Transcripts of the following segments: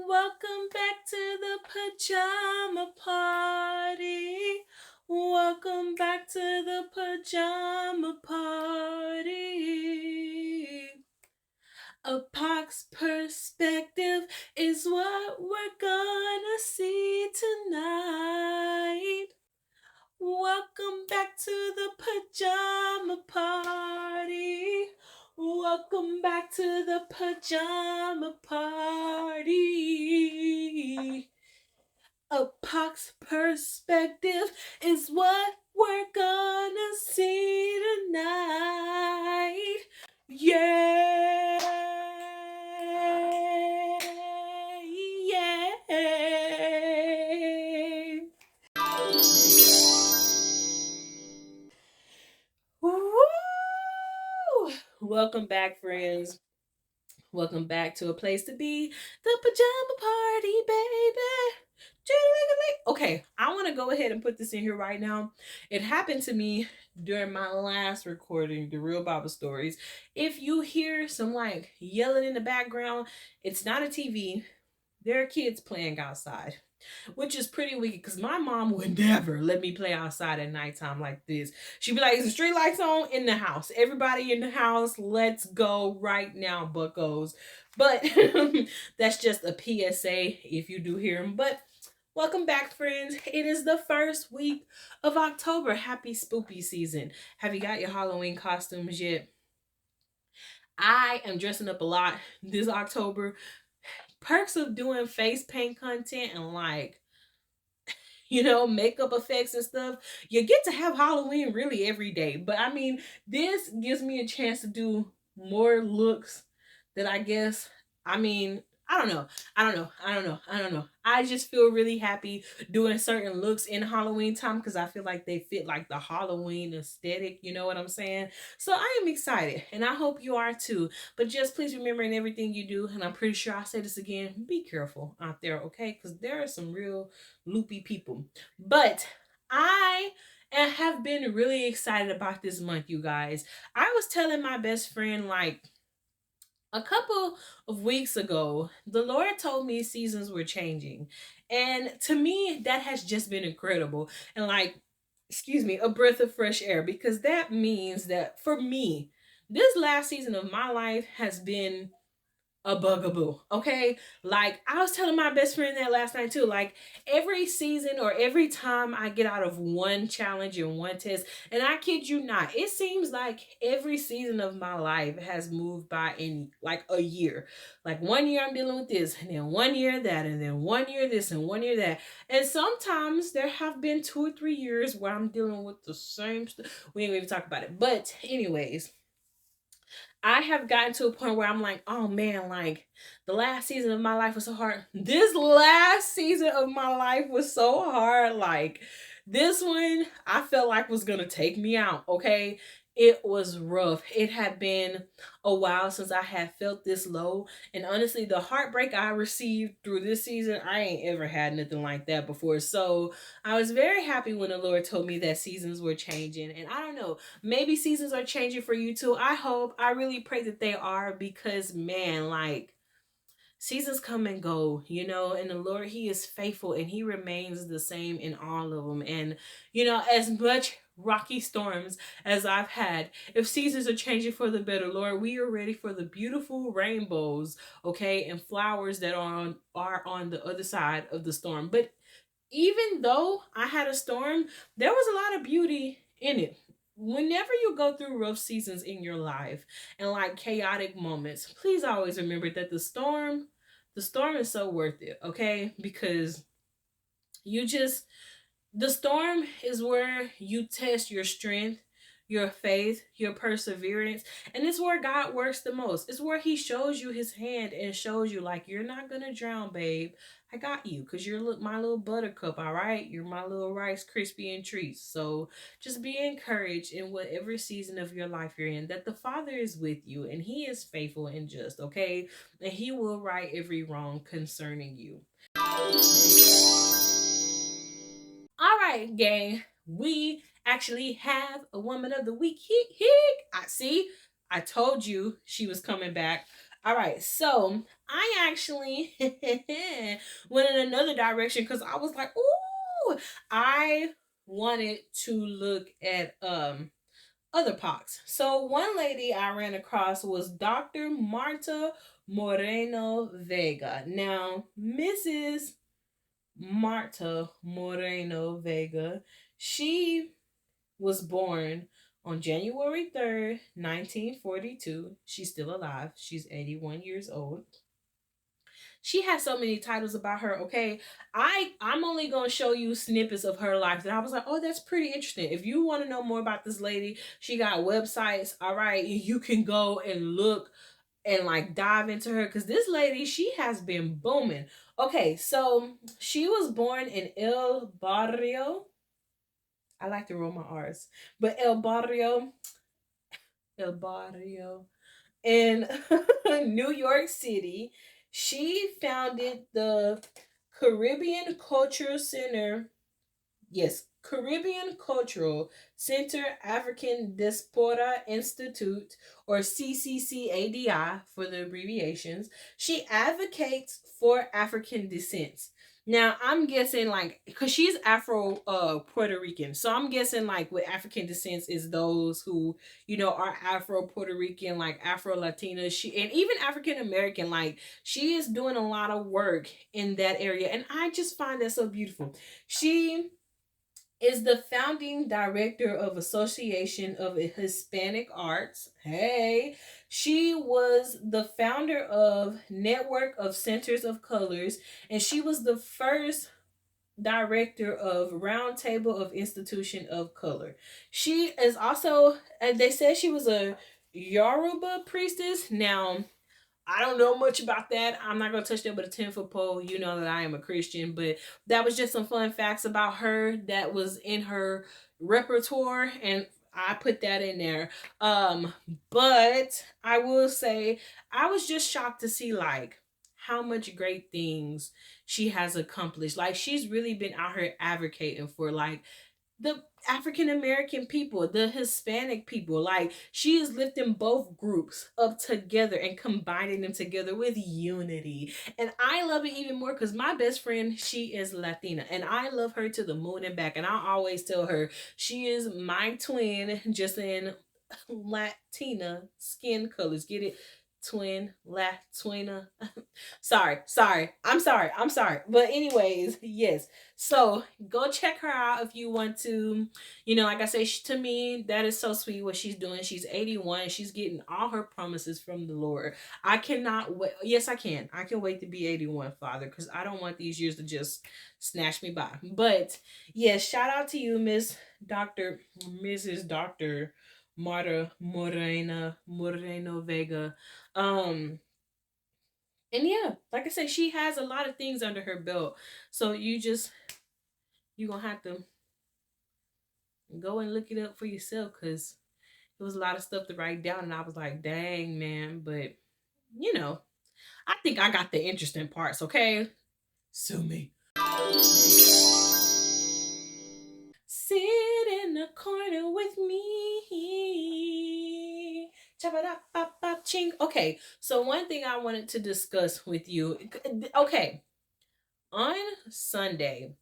Welcome back to the pajama party. Welcome back to the pajama party. A pox perspective is what we're gonna see tonight. Welcome back to the pajama party. Welcome back to the pajama party. A pox perspective is what we're gonna see tonight. Yeah. Yeah. Woo! Welcome back, friends. Welcome back to a place to be, the pajama party, baby. Okay, I want to go ahead and put this in here right now. It happened to me during my last recording, the Real Bible Stories. If you hear some like yelling in the background, it's not a TV. There are kids playing outside, which is pretty wicked because my mom would never let me play outside at nighttime like this. She'd be like, "Is the street lights on?" In the house. Everybody in the house, let's go right now, buckos. But that's just a PSA if you do hear them. But welcome back, friends. It is the first week of October. Happy spooky season. Have you got your Halloween costumes yet? I am dressing up a lot this October. Perks of doing face paint content and like makeup effects and stuff. You get to have Halloween really every day. But I mean, this gives me a chance to do more looks that I don't know. I just feel really happy doing certain looks in Halloween time because I feel like they fit like the Halloween aesthetic. You know what I'm saying? So I am excited and I hope you are too. But just please remember in everything you do, and I'm pretty sure I'll say this again, be careful out there, okay? Because there are some real loopy people. But I have been really excited about this month, you guys. I was telling my best friend like a couple of weeks ago, the Lord told me seasons were changing. And to me, that has just been incredible. And like, excuse me, a breath of fresh air, because that means that for me, this last season of my life has been a bugaboo. Okay, like I was telling my best friend that last night too. Like every season or every time I get out of one challenge and one test, and I kid you not, it seems like every season of my life has moved by in like a year. Like 1 year I'm dealing with this, and then 1 year that, and then 1 year this, and 1 year that. And sometimes there have been 2 or 3 years where I'm dealing with the same stuff. We ain't even talk about it. But anyways, I have gotten to a point where I'm like, oh man, like the last season of my life was so hard. This last season of my life was so hard. Like this one, I felt like was gonna take me out. Okay. It was rough. It had been a while since I had felt this low. And honestly, the heartbreak I received through this season, I ain't ever had nothing like that before. So I was very happy when the Lord told me that seasons were changing. And I don't know, maybe seasons are changing for you too. I really pray that they are, because man, like seasons come and go, and the Lord, He is faithful and He remains the same in all of them. And, as much rocky storms as I've had, if seasons are changing for the better, Lord, we are ready for the beautiful rainbows, okay, and flowers that are on the other side of the storm. But even though I had a storm, there was a lot of beauty in it. Whenever you go through rough seasons in your life and like chaotic moments, please always remember that the storm is so worth it, okay? Because you just the storm is where you test your strength, your faith, your perseverance. And it's where God works the most. It's where He shows you His hand and shows you, like, you're not going to drown, babe. I got you because you're my little buttercup, all right? You're my little Rice Krispie and treats. So just be encouraged in whatever season of your life you're in, that the Father is with you and He is faithful and just, okay? And He will right every wrong concerning you. All right, gang. We actually have a woman of the week. I see. I told you she was coming back. All right, so I actually went in another direction because I was like, ooh, I wanted to look at other pox. So one lady I ran across was Dr. Marta Moreno Vega. Now, Mrs. Marta Moreno Vega, she was born on January 3rd, 1942. She's still alive. She's 81 years old. She has so many titles about her. Okay, I'm only gonna show you snippets of her life that I was like, oh, that's pretty interesting. If you want to know more about this lady, she got websites. All right, you can go and look and like dive into her because this lady, she has been booming. Okay, so she was born in El Barrio. I like to roll my R's, but El Barrio in New York City. She founded the Caribbean Cultural Center. Yes, Caribbean Cultural Center African Diaspora Institute, or CCCADI for the abbreviations. She advocates for African descent. Now I'm guessing like because she's Afro Puerto Rican, so I'm guessing like with African descent is those who are Afro Puerto Rican, like Afro Latina. She and even African American, like she is doing a lot of work in that area, and I just find that so beautiful. She is the founding director of Association of Hispanic Arts. Hey, she was the founder of Network of Centers of Colors, and she was the first director of Roundtable of Institution of Color. She is also, and they said she was a Yoruba priestess. Now, I don't know much about that. I'm not gonna touch that with a 10-foot pole. You know that I am a Christian, but that was just some fun facts about her that was in her repertoire, and I put that in there. But I will say I was just shocked to see like how much great things she has accomplished. Like she's really been out here advocating for like the African American people, the Hispanic people. Like she is lifting both groups up together and combining them together with unity. And I love it even more because my best friend, she is Latina, and I love her to the moon and back. And I always tell her she is my twin, just in Latina skin colors. Get it? Twin, Latina. I'm sorry. But anyways, yes. So go check her out if you want to. Like I say, to me, that is so sweet what she's doing. She's 81. She's getting all her promises from the Lord. I cannot wait. Yes, I can. I can wait to be 81, Father, because I don't want these years to just snatch me by. But yes, shout out to you, Mrs. Dr. Marta Moreno Vega. And yeah, like I said, she has a lot of things under her belt. So you're gonna have to go and look it up for yourself because it was a lot of stuff to write down, and I was like, dang man, but I think I got the interesting parts, okay? Sue me. Sit in the corner with me. Ching. Okay, so one thing I wanted to discuss with you. Okay, on Sunday,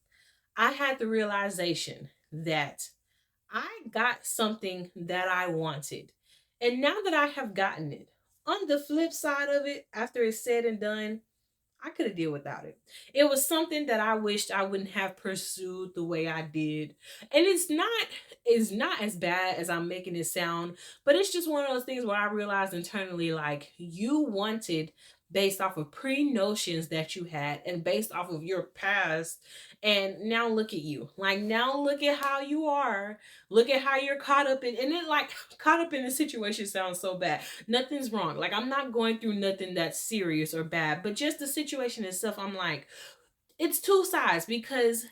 I had the realization that I got something that I wanted. And now that I have gotten it, on the flip side of it, after it's said and done, I could have dealt without it. It was something that I wished I wouldn't have pursued the way I did. And it's not as bad as I'm making it sound, but it's just one of those things where I realized internally like you wanted based off of pre-notions that you had and based off of your past, and now look at you. Like now look at how you are. Look at how you're caught up in, and it like caught up in a situation sounds so bad. Nothing's wrong. Like I'm not going through nothing that's serious or bad, but just the situation itself, I'm like, it's two sides because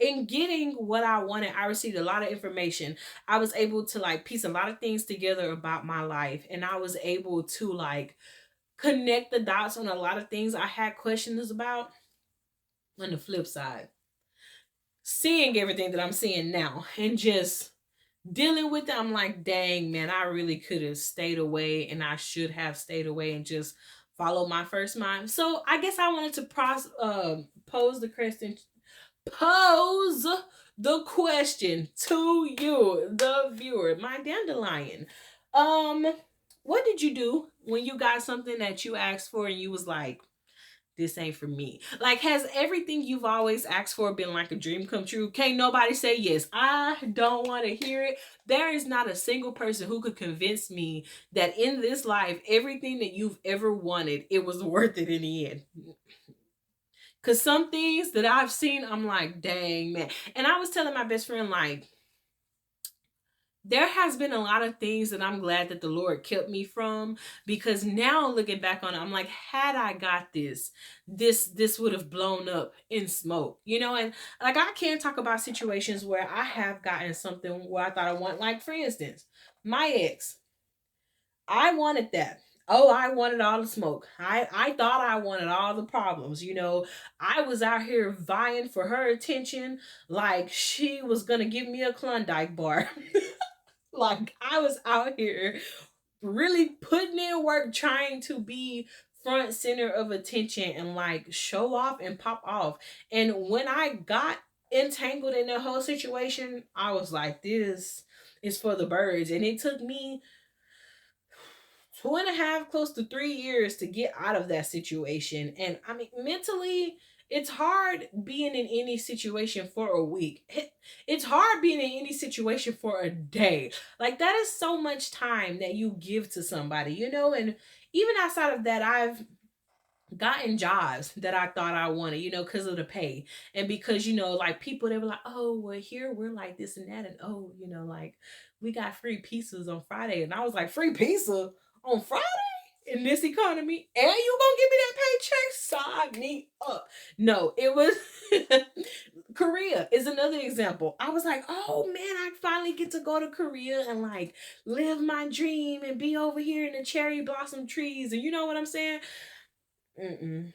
in getting what I wanted, I received a lot of information. I was able to like piece a lot of things together about my life, and I was able to like connect the dots on a lot of things I had questions about. On the flip side, seeing everything that I'm seeing now and just dealing with it, I'm like, dang, man, I really could have stayed away, and I should have stayed away and just follow my first mind. So I guess I wanted to pose the question, pose the question to you, the viewer, my dandelion. Um, what did you do when you got something that you asked for and you was like, this ain't for me? Like, has everything you've always asked for been like a dream come true? Can't nobody say yes. I don't want to hear it. There is not a single person who could convince me that in this life, everything that you've ever wanted, it was worth it in the end. Cause some things that I've seen, I'm like, dang, man. And I was telling my best friend, like, there has been a lot of things that I'm glad that the Lord kept me from, because now looking back on it, I'm like, had I got this would have blown up in smoke, you know? And like, I can't talk about situations where I have gotten something where I thought I want, like, for instance, my ex, I wanted that. Oh, I wanted all the smoke. I thought I wanted all the problems. You know, I was out here vying for her attention like she was gonna give me a Klondike bar. Like, I was out here really putting in work trying to be front center of attention and like show off and pop off. And when I got entangled in the whole situation, I was like, this is for the birds. And it took me 2.5, close to 3 years to get out of that situation. And I mean, mentally, it's hard being in any situation for a week. It's hard being in any situation for a day. Like, that is so much time that you give to somebody, you know? And even outside of that, I've gotten jobs that I thought I wanted, you know, because of the pay. And because, you know, like, people, they were like, oh, well, here we're like this and that. And oh, you know, like, we got free pizzas on Friday. And I was like, free pizza on Friday? In this economy, and you gonna give me that paycheck? Sign me up. No, it was Korea is another example. I was like, oh man, I finally get to go to Korea and like live my dream and be over here in the cherry blossom trees, and you know what I'm saying? Mm-mm.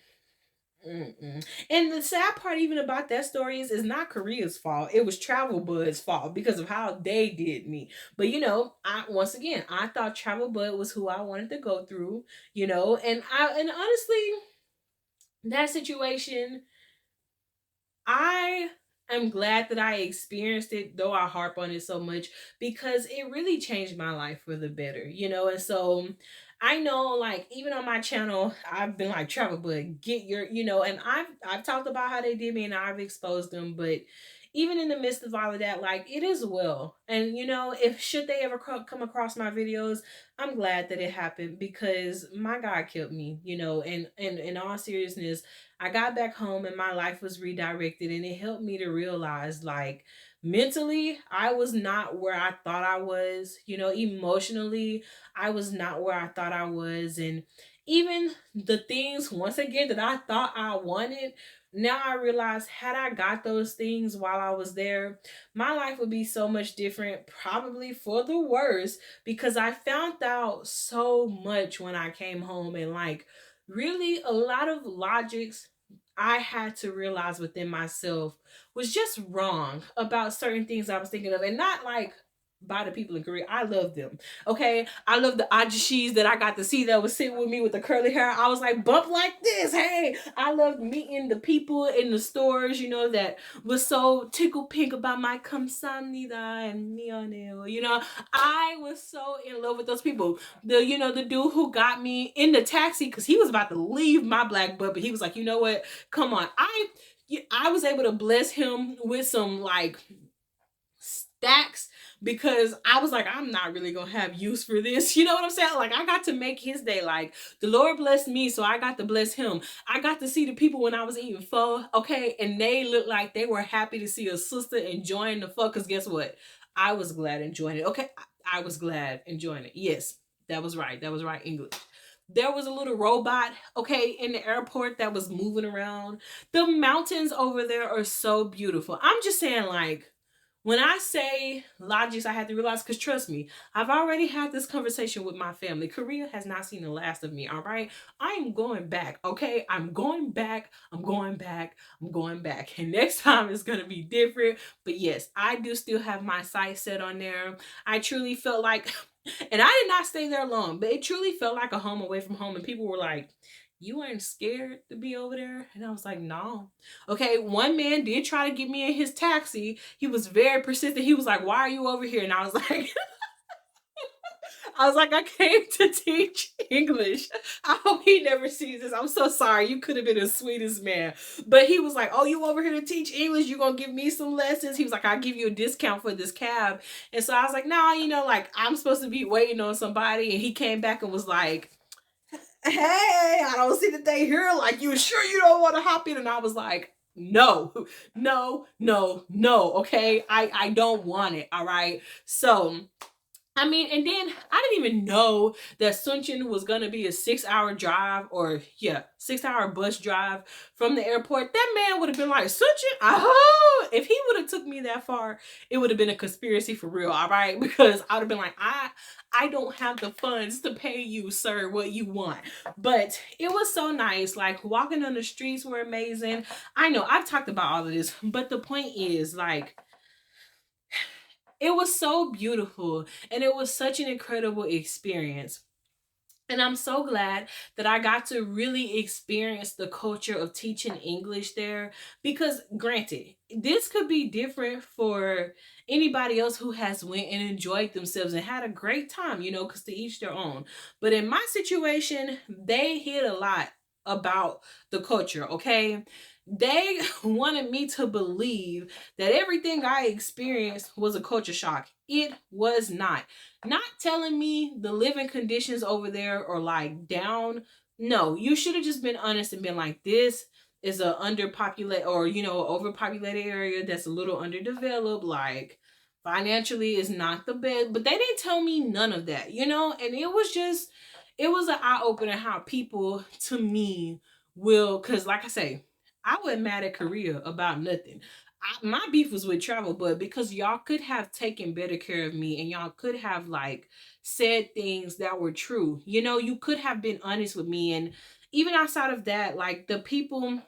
Mm-mm. And the sad part even about that story is, it's not Korea's fault. It was Travel Bud's fault because of how they did me. But you know, I once again, I thought Travel Bud was who I wanted to go through, you know, and honestly, that situation, I am glad that I experienced it, though I harp on it so much, because it really changed my life for the better, you know. And so I know, like, even on my channel, I've been like, Travel Bud, get your, you know, and I've talked about how they did me and I've exposed them, but even in the midst of all of that, like, it is well. And you know, if should they ever come across my videos, I'm glad that it happened, because my God kept me, you know. And in all seriousness, I got back home and my life was redirected, and it helped me to realize, like, mentally, I was not where I thought I was, you know, emotionally, I was not where I thought I was. And even the things, once again, that I thought I wanted, now I realize, had I got those things while I was there, my life would be so much different, probably for the worse, because I found out so much when I came home. And like, really, a lot of logics I had to realize within myself was just wrong about certain things I was thinking of, and not like by the people in Korea. I love them. Okay. I love the ajishis that I got to see that was sitting with me with the curly hair. I was like, bump like this. Hey, I loved meeting the people in the stores, you know, that was so tickle pink about my kamsamnida and mioneo. You know, I was so in love with those people. The, you know, the dude who got me in the taxi, because he was about to leave my black butt, but he was like, you know what? Come on. I was able to bless him with some like stacks, because I was like, I'm not really gonna have use for this. You know what I'm saying? Like, I got to make his day. Like, the Lord blessed me, so I got to bless him. I got to see the people when I was eating pho, okay, and they looked like they were happy to see a sister enjoying the pho. Because guess what? I was glad enjoying it. Okay, I was glad enjoying it. Yes, that was right. That was right English. There was a little robot, okay, in the airport that was moving around. The mountains over there are so beautiful. I'm just saying, like, When I say logics, I had to realize, because trust me, I've already had this conversation with my family. Korea has not seen the last of me, all right? I'm going back, okay? I'm going back. I'm going back. I'm going back. And next time it's going to be different. But yes, I do still have my sights set on there. I truly felt like, and I did not stay there long, but it truly felt like a home away from home. And people were like, you weren't scared to be over there? And I was like, no. Okay, one man did try to get me in his taxi. He was very persistent. He was like, why are you over here? And I was like, I came to teach English. I hope he never sees this. I'm so sorry. You could have been the sweetest man. But he was like, oh, you over here to teach English? You gonna give me some lessons? He was like, I'll give you a discount for this cab. And so I was like, nah, you know, like I'm supposed to be waiting on somebody. And he came back and was like, hey, I don't see that they here. Like, you sure you don't want to hop in? And I was like, no, no, no, no. Okay. I don't want it. All right. So I mean, and then I didn't even know that Suncheon was gonna be a 6-hour drive, or yeah, 6-hour bus drive from the airport. That man would have been like, Suncheon, oh, if he would have took me that far, it would have been a conspiracy for real, all right? Because I would have been like, I don't have the funds to pay you, sir, what you want. But it was so nice. Like walking on the streets were amazing. I know I've talked about all of this, but the point is like, it was so beautiful and it was such an incredible experience. And I'm so glad that I got to really experience the culture of teaching English there. Because granted, this could be different for anybody else who has went and enjoyed themselves and had a great time, you know, because to each their own. But in my situation, they hit a lot about the culture, okay? They wanted me to believe that everything I experienced was a culture shock. It was not. Not telling me the living conditions over there are like down. No, you should have just been honest and been like, this is a underpopulated, or you know, overpopulated area that's a little underdeveloped, like financially is not the best. But they didn't tell me none of that, you know. And it was just, it was an eye-opener how people to me will, because like I say, I wasn't mad at Korea about nothing. My beef was with travel, but because y'all could have taken better care of me and y'all could have like said things that were true, you know, you could have been honest with me. And even outside of that, like the people,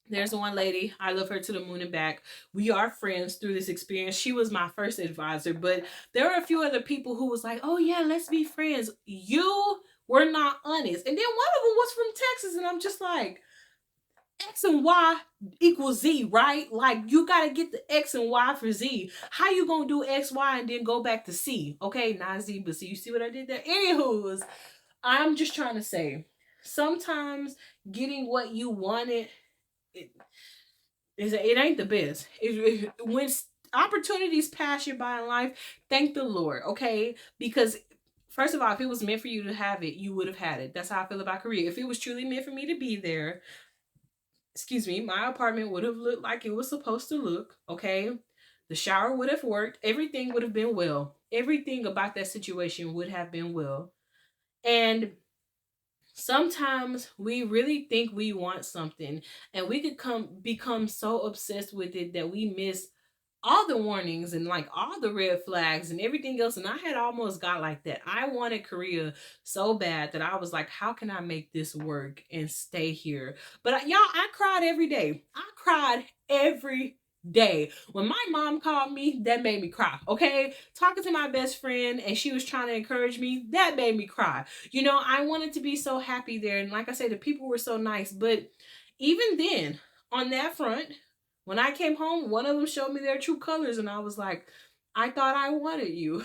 there's one lady, I love her to the moon and back. We are friends through this experience. She was my first advisor, but there were a few other people who was like, oh yeah, let's be friends. You were not honest. And then one of them was from Texas, and I'm just like, X and Y equals Z, right? Like you gotta get the X and Y for Z. How you gonna do X, Y, and then go back to C? Okay, not Z, but C. You see what I did there? Anywho's, I'm just trying to say, sometimes getting what you wanted, it ain't the best. When opportunities pass you by in life, thank the Lord, okay? Because first of all, if it was meant for you to have it, you would have had it. That's how I feel about Korea. If it was truly meant for me to be there, excuse me, my apartment would have looked like it was supposed to look, okay? The shower would have worked. Everything would have been well. Everything about that situation would have been well. And sometimes we really think we want something and we could become so obsessed with it that we miss all the warnings and like all the red flags and everything else. And I had almost got like that. I wanted Korea so bad that I was like, how can I make this work and stay here? But y'all, I cried every day. I cried every day. When my mom called me, that made me cry. Okay, talking to my best friend and she was trying to encourage me, that made me cry. You know, I wanted to be so happy there, and like I said, the people were so nice. But even then, on that front, when I came home, one of them showed me their true colors, and I was like, I thought I wanted you.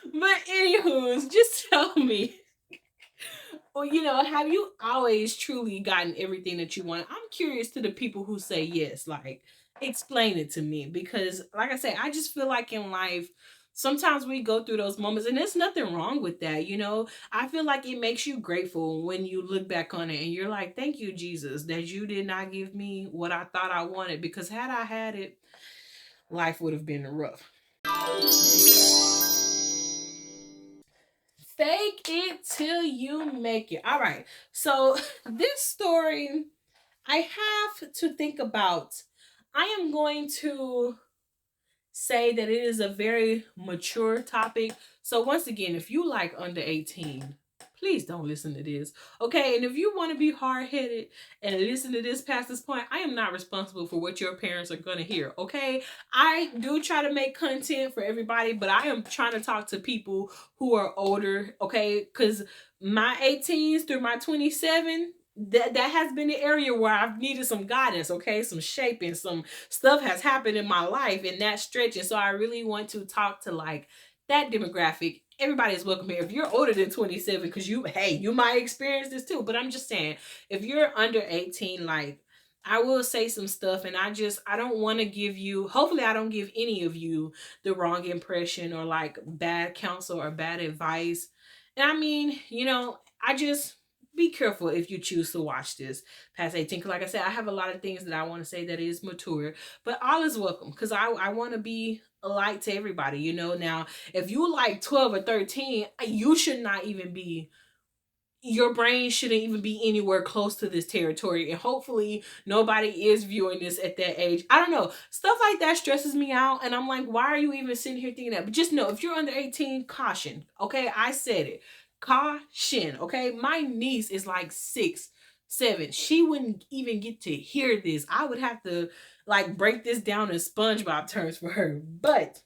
But anywho, just tell me, well, you know, have you always truly gotten everything that you want? I'm curious to the people who say yes. Like, explain it to me. Because, like I say, I just feel like in life, sometimes we go through those moments, and there's nothing wrong with that. You know, I feel like it makes you grateful when you look back on it and you're like, thank you, Jesus, that you did not give me what I thought I wanted. Because had I had it, life would have been rough. Fake it till you make it. All right. So this story, I have to think about I am going to say that it is a very mature topic. So once again, if you like under 18, please don't listen to this. Okay. And if you want to be hard-headed and listen to this past this point, I am not responsible for what your parents are going to hear. Okay. I do try to make content for everybody, but I am trying to talk to people who are older. Okay. Because my 18s through my 27, that has been the area where I've needed some guidance, okay, some shaping, some stuff has happened in my life in that stretch, and so I really want to talk to like that demographic. Everybody is welcome here. If you're older than 27, because you might experience this too, but I'm just saying, if you're under 18, like, I will say some stuff, and I don't want to give you, hopefully I don't give any of you the wrong impression or like bad counsel or bad advice. And I mean, I just be careful if you choose to watch this past 18. Because like I said, I have a lot of things that I want to say that is mature, but all is welcome because I want to be a light to everybody. Now if you like 12 or 13, you should not even be, your brain shouldn't even be anywhere close to this territory, and hopefully nobody is viewing this at that age. I don't know, stuff like that stresses me out, and I'm like, why are you even sitting here thinking that? But just know, if you're under 18, caution. Okay, I said it, caution. Okay, my niece is like 6, 7. She wouldn't even get to hear this. I would have to like break this down in SpongeBob terms for her. But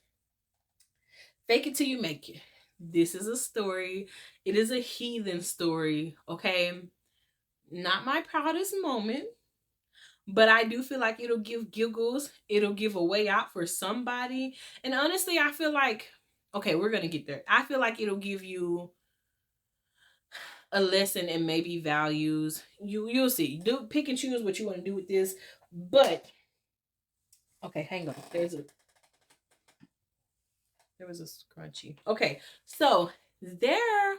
fake it till you make it. This is a story. It is a heathen story, okay? Not my proudest moment, but I do feel like it'll give giggles. It'll give a way out for somebody. And honestly, I feel like, okay, we're going to get there. I feel like it'll give you a lesson and maybe values. You'll see. Do pick and choose what you want to do with this. But okay, hang on. There was a scrunchie. Okay, so there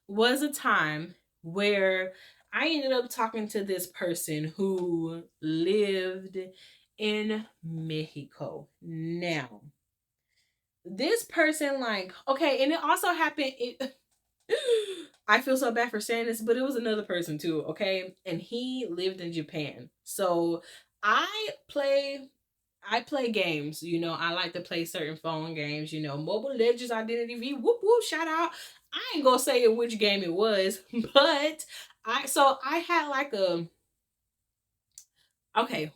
was a time where I ended up talking to this person who lived in Mexico. Now, this person, like, okay, and it also happened. I feel so bad for saying this, but it was another person too, okay? And he lived in Japan. So I play games, I like to play certain phone games, Mobile Legends, Identity V, whoop whoop, shout out. I ain't gonna say which game it was, but I had like a, okay,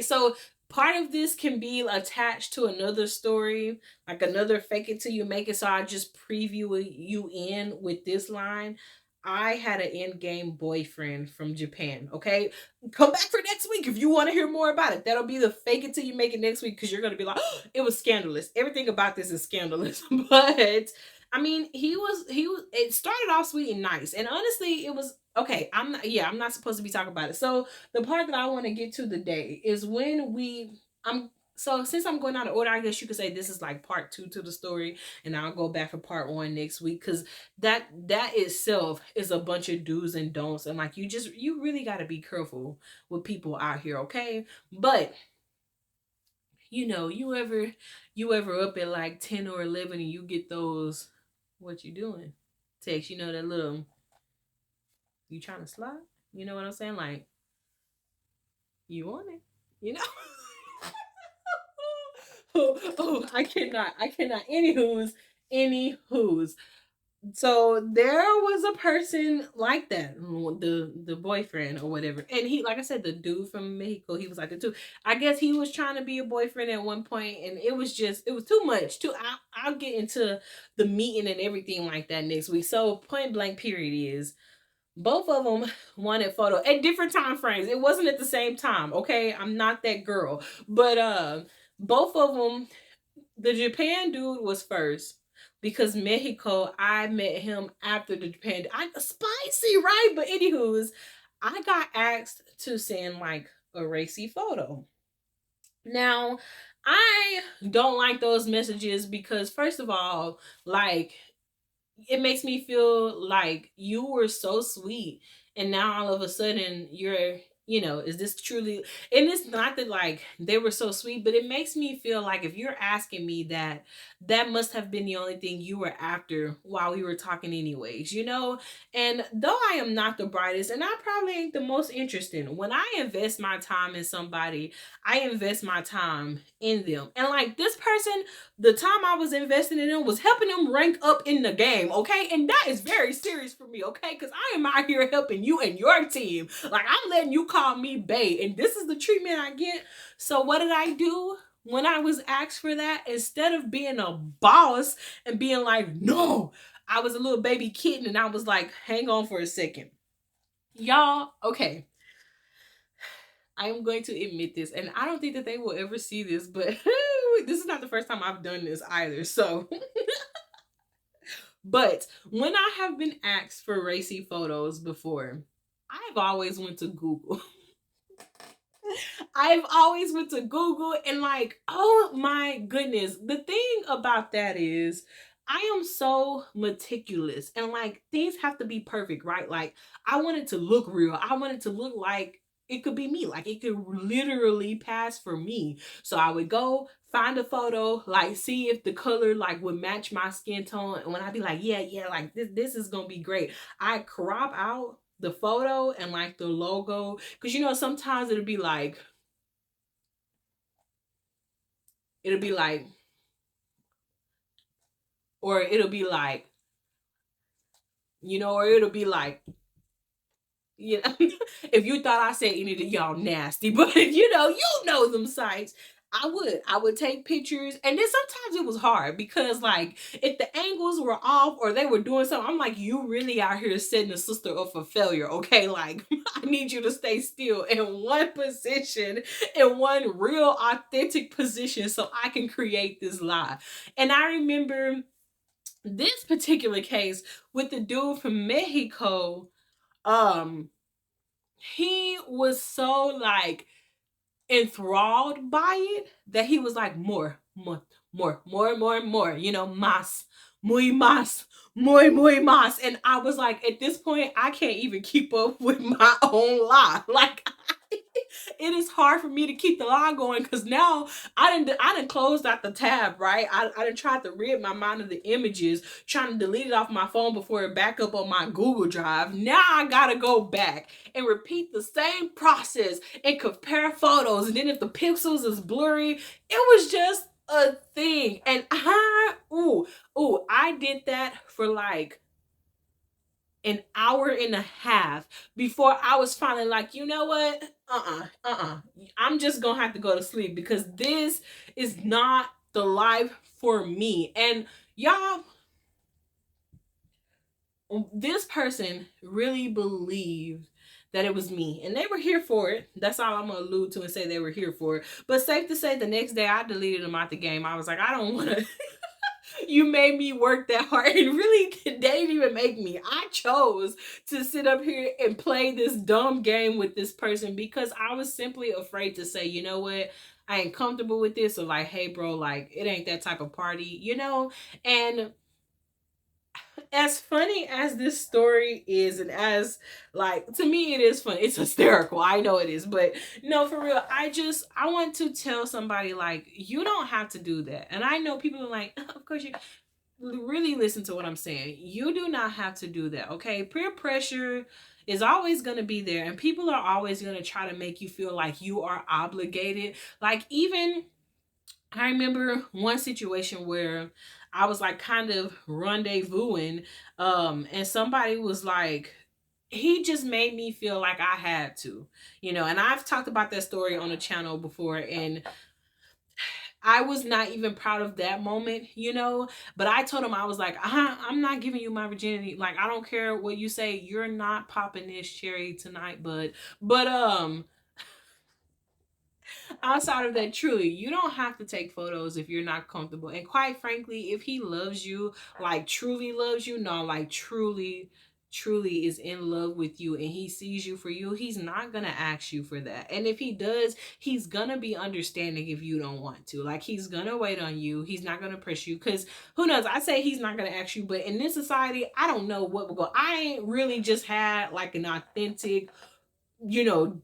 so part of this can be attached to another story, like another fake it till you make it. So I just preview you in with this line. I had an end game boyfriend from Japan. Okay, come back for next week if you want to hear more about it. That'll be the fake it till you make it next week, because you're gonna be like, oh, it was scandalous. Everything about this is scandalous, but I mean, he was. It started off sweet and nice, and honestly, it was okay. I'm not supposed to be talking about it. So the part that I want to get to today is when so since I'm going out of order, I guess you could say this is like part 2 to the story, and I'll go back for part 1 next week, because that itself is a bunch of do's and don'ts, and like you really got to be careful with people out here, okay? But you ever up at like 10 or 11 and you get those, what you doing text, that little, you trying to slide, you know what I'm saying, like, you want it, you know. Oh, I cannot. Anywho's. So there was a person like that, the boyfriend or whatever, and he, like I said, the dude from Mexico, he was like it too. I guess he was trying to be a boyfriend at one point, and it was too much. I'll get into the meeting and everything like that next week. So point blank period is, both of them wanted photo at different time frames. It wasn't at the same time. Okay, I'm not that girl, but both of them, the Japan dude was first, because Mexico, I met him after the Japan. I spicy, right? But anywho's, I got asked to send like a racy photo. Now, I don't like those messages because, first of all, like, it makes me feel like you were so sweet, and now all of a sudden you know, is this truly, and it's not that like they were so sweet, but it makes me feel like if you're asking me that, that must have been the only thing you were after while we were talking anyways, you know? And though I am not the brightest and I probably ain't the most interesting, when I invest my time in somebody, I invest my time in them. And like this person, the time I was investing in them was helping them rank up in the game, okay? And that is very serious for me, okay? Because I am out here helping you and your team. Like, I'm letting you call me bae, and this is the treatment I get. So what did I do? When I was asked for that, instead of being a boss and being like, no, I was a little baby kitten and I was like, hang on for a second. Y'all, okay. I am going to admit this, and I don't think that they will ever see this, but this is not the first time I've done this either. So, but when I have been asked for racy photos before, I've always went to Google. I've always went to Google and like, oh my goodness. The thing about that is I am so meticulous and like things have to be perfect, right? Like I want it to look real. I want it to look like it could be me. Like it could literally pass for me. So I would go find a photo, like see if the color like would match my skin tone. And when I be like, yeah, like this is gonna be great. I crop out the photo and like the logo. Cause you know, sometimes it'll be like, or it'll be like, you know, or it'll be like, you know, if you thought I said any of y'all nasty, but you know them sites. I would take pictures, and then sometimes it was hard because like if the angles were off or they were doing something, I'm like, you really out here setting a sister up for failure, okay? Like I need you to stay still in one position, in one real authentic position, so I can create this lie. And I remember this particular case with the dude from Mexico. um he was so like enthralled by it that he was like more, you know, más, muy más. And I was like, at this point, I can't even keep up with my own lie. Like, it is hard for me to keep the line going because now I didn't closed out the tab, right? I didn't try to rid my mind of the images, trying to delete it off my phone before it back up on my Google Drive. Now I gotta go back and repeat the same process and compare photos. And then if the pixels is blurry, it was just a thing. And I did that for like an hour and a half before I was finally like, you know what? I'm just gonna have to go to sleep because this is not the life for me. And y'all, this person really believed that it was me and they were here for it. That's all I'm gonna allude to and say they were here for it. But safe to say the next day I deleted them out the game. I was like, I don't want to you made me work that hard, and really they didn't even make me. I chose to sit up here and play this dumb game with this person because I was simply afraid to say, you know what, I ain't comfortable with this, or like, hey bro, like it ain't that type of party, you know. And as funny as this story is, and as like to me it is funny, it's hysterical, I know it is, but no, for real, I want to tell somebody like, you don't have to do that. And I know people are like, of course you really listen to what I'm saying. You do not have to do that, okay? Peer pressure is always going to be there, and people are always going to try to make you feel like you are obligated. Like, even I remember one situation where I was like kind of rendezvousing, and somebody was like, he just made me feel like I had to, you know. And I've talked about that story on the channel before, and I was not even proud of that moment, you know. But I told him, I was like, I'm not giving you my virginity. Like, I don't care what you say. You're not popping this cherry tonight, bud. But outside of that, truly, you don't have to take photos if you're not comfortable. And quite frankly, if he loves you, like truly loves you, no, like truly is in love with you and he sees you for you, he's not gonna ask you for that. And if he does, he's gonna be understanding if you don't want to. Like, he's gonna wait on you. He's not gonna press you, because who knows, I say he's not gonna ask you, but in this society, I don't know what will go. I ain't really just had like an authentic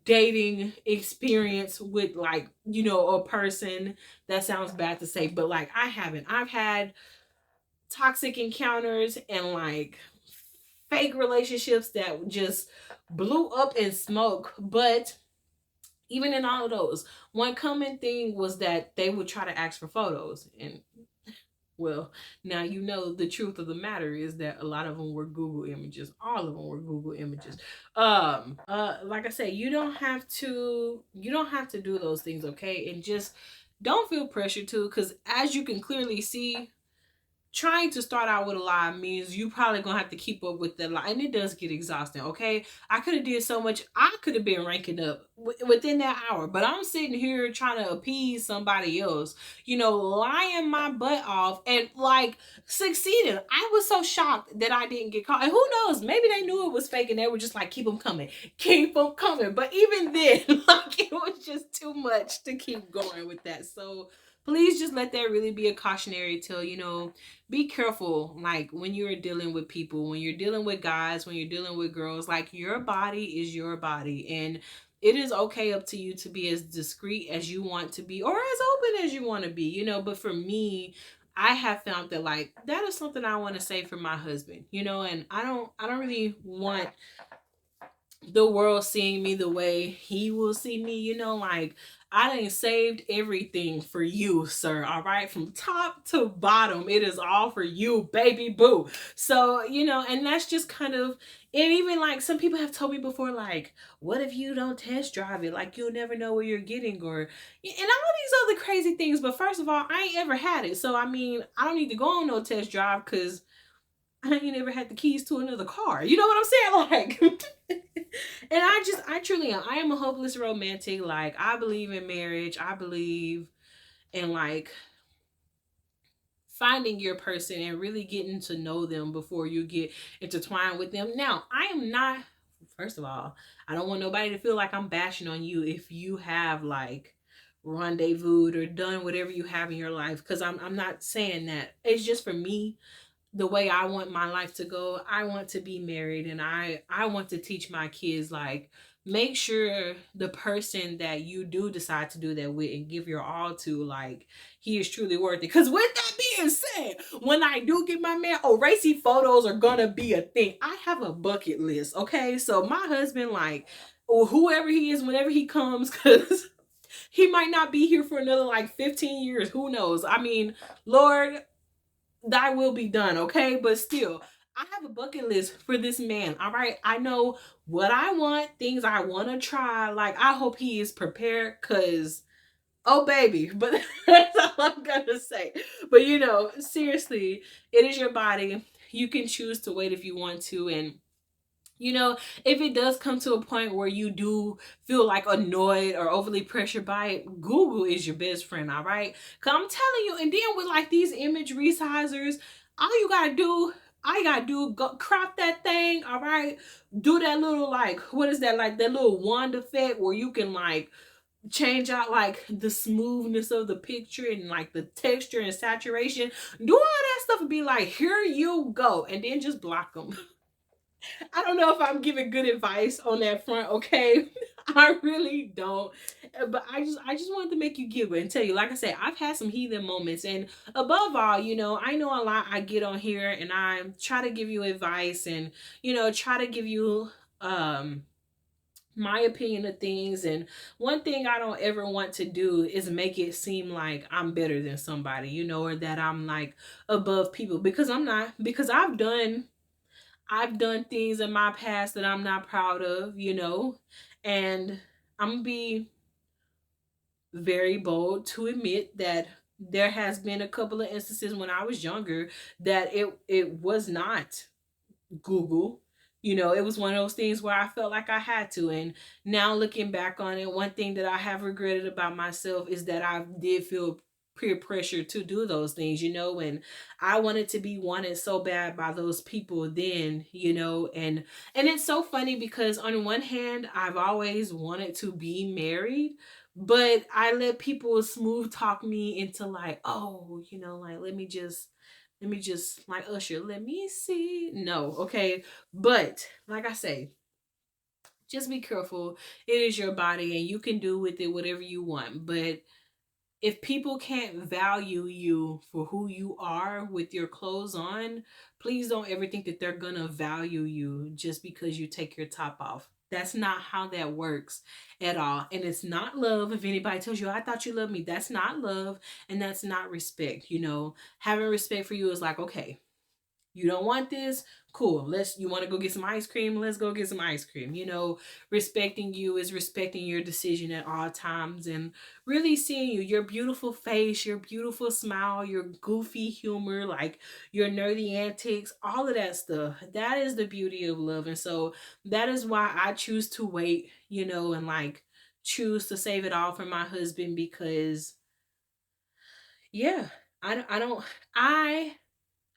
dating experience with, like, a person. That sounds bad to say, but like, I haven't. I've had toxic encounters and like fake relationships that just blew up in smoke. But even in all of those, one common thing was that they would try to ask for photos. And well, now the truth of the matter is that a lot of them were Google images. All of them were Google images. Like I said, you don't have to do those things, okay? And just don't feel pressure to, because as you can clearly see, trying to start out with a lie means you probably gonna have to keep up with the lie, and it does get exhausting. Okay, I could have did so much. I could have been ranking up within that hour, but I'm sitting here trying to appease somebody else, lying my butt off and like succeeding. I was so shocked that I didn't get caught, and who knows, maybe they knew it was fake and they were just like, keep them coming, keep them coming. But even then, like, it was just too much to keep going with that. So please just let that really be a cautionary tale. Be careful, like, when you're dealing with people, when you're dealing with guys, when you're dealing with girls. Like, your body is your body, and it is okay up to you to be as discreet as you want to be, or as open as you want to be, but for me, I have found that, like, that is something I want to say for my husband, and I don't really want the world seeing me the way he will see me. Like, I done saved everything for you, sir. All right, from top to bottom, it is all for you, baby boo. So, and that's just kind of, and even like some people have told me before, like, what if you don't test drive it? Like, you'll never know what you're getting, or and all these other crazy things. But first of all, I ain't ever had it, so I mean, I don't need to go on no test drive because I ain't never had the keys to another car. You know what I'm saying? Like, and I truly am. I am a hopeless romantic. Like, I believe in marriage. I believe in, like, finding your person and really getting to know them before you get intertwined with them. Now, I am not, first of all, I don't want nobody to feel like I'm bashing on you if you have, like, rendezvoused or done whatever you have in your life, because I'm not saying that. It's just for me, the way I want my life to go. I want to be married, and I want to teach my kids, like, make sure the person that you do decide to do that with and give your all to, like, he is truly worth it. Because with that being said, when I do get my man, oh, racy photos are gonna be a thing. I have a bucket list, okay? So my husband, like, or whoever he is, whenever he comes, because he might not be here for another like 15 years. Who knows? I mean, Lord, thy will be done, okay? But still, I have a bucket list for this man. All right, I know what I want, things I want to try. Like, I hope he is prepared, because oh baby. But that's all I'm gonna say. But seriously, it is your body. You can choose to wait if you want to. And if it does come to a point where you do feel like annoyed or overly pressured by it, Google is your best friend, all right? Because I'm telling you, and then with like these image resizers, all you gotta do, go crop that thing, all right? Do that little, like, what is that, like that little wand effect where you can like change out like the smoothness of the picture and like the texture and saturation. Do all that stuff and be like, here you go, and then just block them. I don't know if I'm giving good advice on that front, okay? I really don't. But I just wanted to make you giggle and tell you, like I said, I've had some heathen moments. And above all, I know a lot. I get on here and I try to give you advice and, try to give you my opinion of things. And one thing I don't ever want to do is make it seem like I'm better than somebody, or that I'm like above people, because I'm not. Because I've done things in my past that I'm not proud of, and I'm gonna be very bold to admit that there has been a couple of instances when I was younger that it was not Google. It was one of those things where I felt like I had to. And now looking back on it, one thing that I have regretted about myself is that I did feel peer pressure to do those things, and I wanted to be wanted so bad by those people then, and it's so funny because on one hand, I've always wanted to be married, but I let people smooth talk me into like, oh, like, let me just like, Usher, let me see. No, okay. But like I say, just be careful. It is your body and you can do with it whatever you want. But if people can't value you for who you are with your clothes on, please don't ever think that they're gonna value you just because you take your top off. That's not how that works at all. And it's not love. If anybody tells you, I thought you loved me, that's not love and that's not respect. Having respect for you is like, okay, you don't want this? Cool. You want to go get some ice cream? Let's go get some ice cream. Respecting you is respecting your decision at all times and really seeing you, your beautiful face, your beautiful smile, your goofy humor, like your nerdy antics, all of that stuff. That is the beauty of love. And so that is why I choose to wait, and like choose to save it all for my husband because yeah, I don't,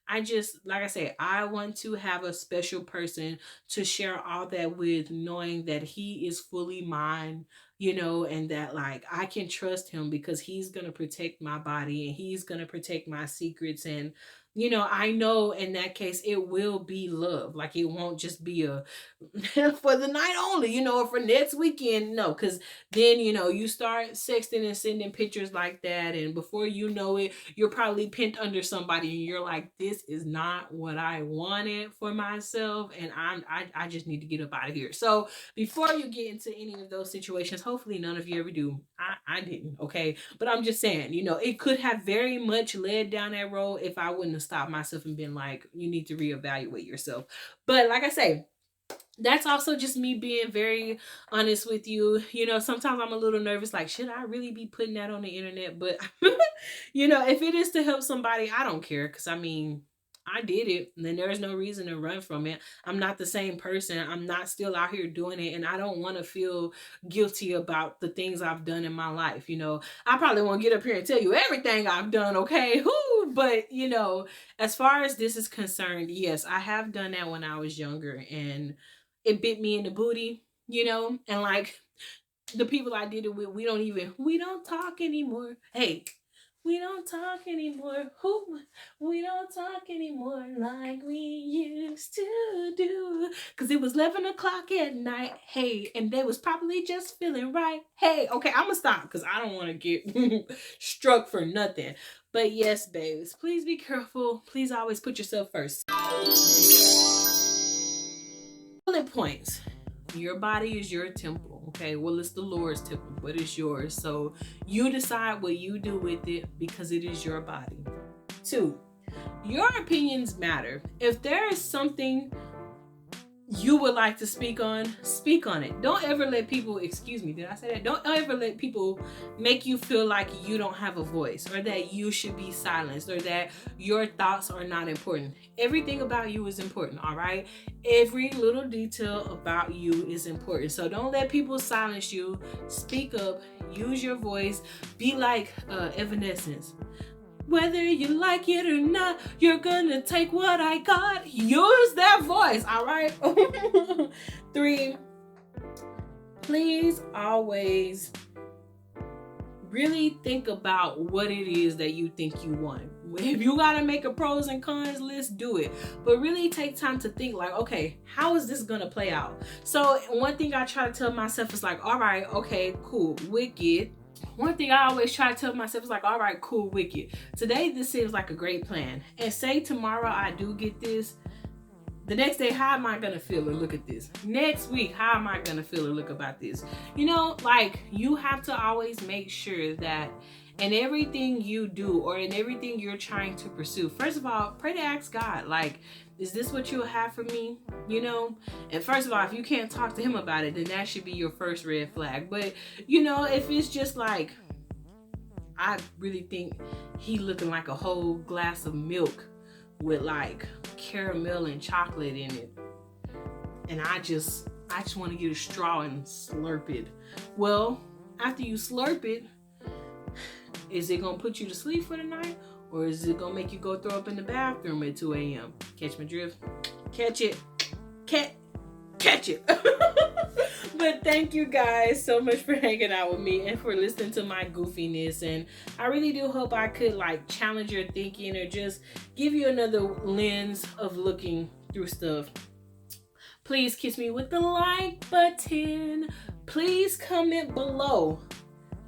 I just, like I said, I want to have a special person to share all that with, knowing that he is fully mine, and that like I can trust him because he's going to protect my body and he's going to protect my secrets. And, I know in that case, it will be love. Like it won't just be a for the night only, or for next weekend. No, because then, you start sexting and sending pictures like that. And before you know it, you're probably pinned under somebody and you're like, this is not what I wanted for myself. And I just need to get up out of here. So before you get into any of those situations, hopefully none of you ever do. I didn't. Okay. But I'm just saying, it could have very much led down that road if I wouldn't have stopped myself and been like, you need to reevaluate yourself. But like I say, that's also just me being very honest with you. Sometimes I'm a little nervous, like, should I really be putting that on the internet? But, if it is to help somebody, I don't care. Because, I mean, I did it. And then there's no reason to run from it. I'm not the same person. I'm not still out here doing it. And I don't want to feel guilty about the things I've done in my life. I probably won't get up here and tell you everything I've done, okay? But, as far as this is concerned, yes, I have done that when I was younger. And it bit me in the booty, and like the people I did it with, we don't talk anymore. Hey, we don't talk anymore. We don't talk anymore like we used to do. Because it was 11 o'clock at night. Hey, and they was probably just feeling right. Hey, okay, I'm going to stop because I don't want to get struck for nothing. But yes, babes, please be careful. Please always put yourself first. Bullet points. Your body is your temple. Okay, well, it's the Lord's temple, but it's yours. So you decide what you do with it because it is your body. 2, your opinions matter. If there is something you would like to speak on it. Don't ever let people, excuse me, did I say that? Don't ever let people make you feel like you don't have a voice or that you should be silenced or that your thoughts are not important. Everything about you is important, all right? Every little detail about you is important. So don't let people silence you. Speak up, use your voice, be like Evanescence. Whether you like it or not, you're gonna take what I got. Use that voice, all right? 3, please always really think about what it is that you think you want. If you gotta make a pros and cons list, do it. But really take time to think like, okay, how is this gonna play out? So one thing I try to tell myself is like, all right, okay, cool, wicked. One thing I always try to tell myself is like, all right, cool, wicked. Today, this seems like a great plan. And say tomorrow I do get this. The next day, how am I going to feel or look at this? Next week, how am I going to feel or look about this? Like you have to always make sure that in everything you do or in everything you're trying to pursue, first of all, pray to ask God, like, is this what you'll have for me? And first of all, if you can't talk to him about it, then that should be your first red flag. But, if it's just like, I really think he looking like a whole glass of milk with like caramel and chocolate in it. And I just want to get a straw and slurp it. Well, after you slurp it, is it going to put you to sleep for the night? Or is it going to make you go throw up in the bathroom at 2 a.m.? Catch my drift? Catch it. Catch it. But thank you guys so much for hanging out with me and for listening to my goofiness. And I really do hope I could like challenge your thinking or just give you another lens of looking through stuff. Please kiss me with the like button. Please comment below.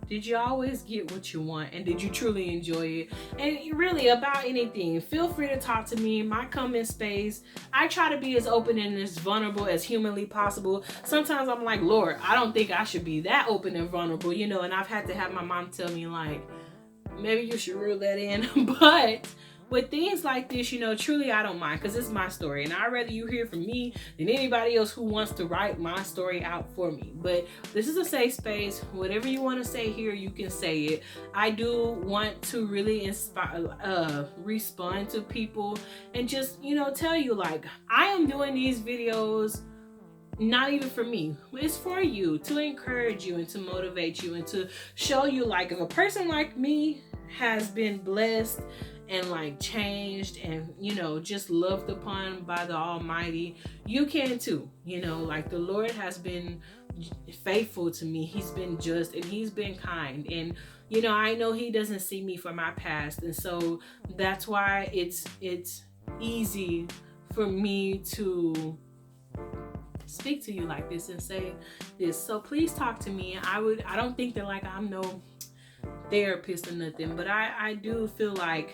Did you always get what you want? And did you truly enjoy it? And really, about anything, feel free to talk to me in my comment space. I try to be as open and as vulnerable as humanly possible. Sometimes I'm like, Lord, I don't think I should be that open and vulnerable, you know, and I've had to have my mom tell me, like, maybe you should reel that in. But with things like this, you know, truly I don't mind, because it's my story, and I'd rather you hear from me than anybody else who wants to write my story out for me. But this is a safe space. Whatever you want to say here, you can say it. I do want to really respond to people and just, you know, tell you, like, I am doing these videos not even for me, it's for you, to encourage you and to motivate you and to show you, like, if a person like me has been blessed and like changed and, you know, just loved upon by the Almighty, you can too. You know, like, the Lord has been faithful to me. He's been just, and he's been kind, and, you know, I know he doesn't see me for my past, and so that's why it's easy for me to speak to you like this and say this. So please talk to me. I don't think that, like, I'm no therapist or nothing, but I do feel like,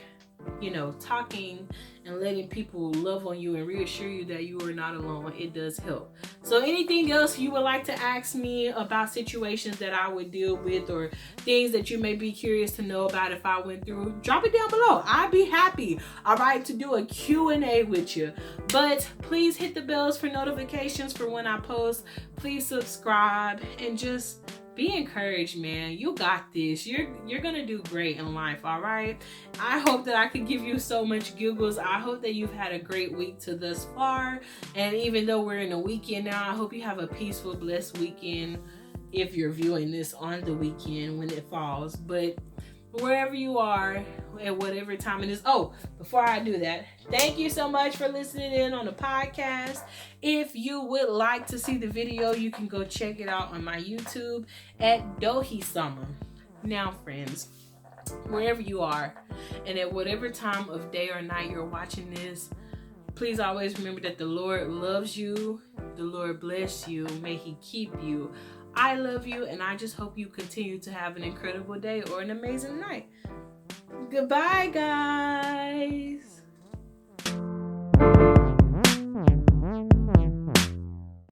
you know, talking and letting people love on you and reassure you that you are not alone, it does help. So anything else you would like to ask me about situations that I would deal with, or things that you may be curious to know about if I went through, drop it down below. I'd be happy, all right, to do a Q&A with you. But please hit the bells for notifications for when I post. Please subscribe and just be encouraged, man. You got this. You're gonna do great in life, all right? I hope that I could give you so much giggles. I hope that you've had a great week to thus far. And even though we're in the weekend now, I hope you have a peaceful, blessed weekend if you're viewing this on the weekend when it falls. But wherever you are, at whatever time it is. Oh, before I do that, thank you so much for listening in on the podcast. If you would like to see the video, you can go check it out on my YouTube at DohiSama. Now, friends, wherever you are and at whatever time of day or night you're watching this, please always remember that the Lord loves you. The Lord bless you. May he keep you. I love you, and I just hope you continue to have an incredible day or an amazing night. Goodbye, guys.